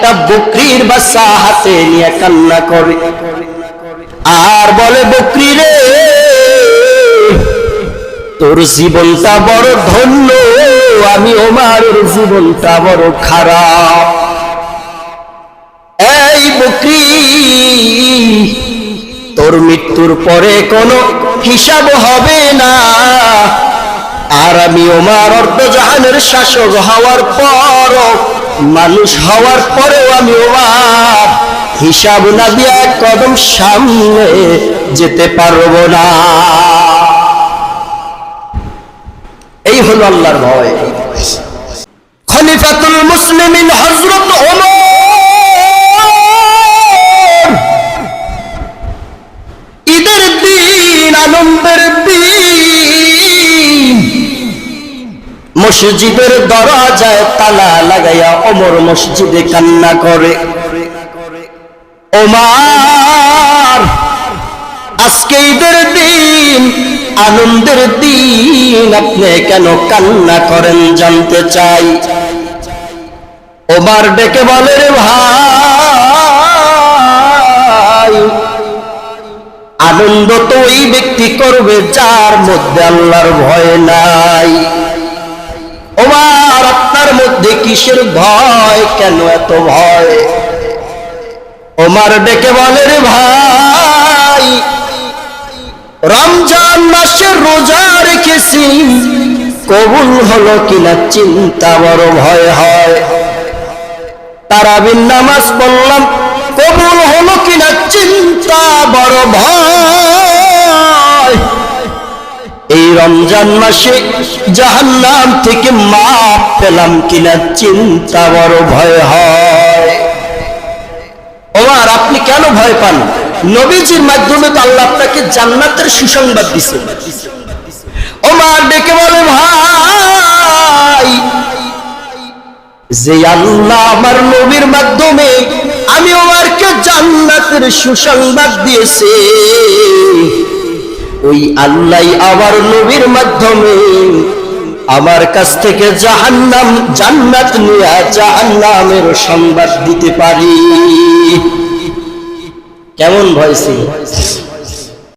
একটা বকরির বাচ্চা হাতে নিয়ে কান্না করে আর বলে, বকরি রে, তোর জীবনটা বড় ধন্য, আমি ওমরের জীবনটা বড় খারাপ। এই বকরি, তোর মৃত্যুর পরে কোনো হিসাব হবে না, আর আমি ওমর অর্ধজাহানের শাসক হওয়ার পর, মানুষ হওয়ার পরেও আমি ওমর হিসাব না দিয়ে এক কদম সামনে যেতে পারবো না। এই হলো আল্লাহর ভয়। খলিফাতুল মুসলিমিন হযরত ওমর ঈদের দিন, আনন্দের দিন, মসজিদের দরজায় তালা লাগাইয়া ওমর মসজিদে কান্না করে, ওমর আজকে ঈদের দিন, আনন্দের দিন, আপনি কেন কান্না করেন জানতে চাই। ওমর ডেকে বলে, রে ভাই, আনন্দ তো ওই ব্যক্তি করবে যার মধ্যে আল্লাহর ভয় নাই। ওমর আপনার মধ্যে কিসের ভয়, কেন এত ভয়? ওমর ডেকে বলে, রে ভাই, রমজান মাসে রোজা রেখেছি, কবুল হলো কিনা চিন্তা বড় ভয় হয়। তারাবির নামাজ পড়লাম, কবুল হলো কিনা চিন্তা বড় ভয়। এই রমজান মাসে জাহান্নাম থেকে মাপ পেলাম কিনা চিন্তা বড় ভয় হয়। ওমর আপনি কেন ভয় পান? নবীজির মাধ্যমে তো আল্লাহ আপনাকে জান্নাতের সুসংবাদ দিয়েছে। ওমর ডেকে বলে, ভাই, যে আল্লাহ আমার নবীর মাধ্যমে আমি ওমরকে জান্নাতের সুসংবাদ দিয়েছে, ওই আল্লাহ আমার নবীর মাধ্যমে আমার কাছ থেকে জাহান্নাম জান্নাত নিয়ে জাহান্নামের সংবাদ দিতে পারি। কেমন ভয় ছিল?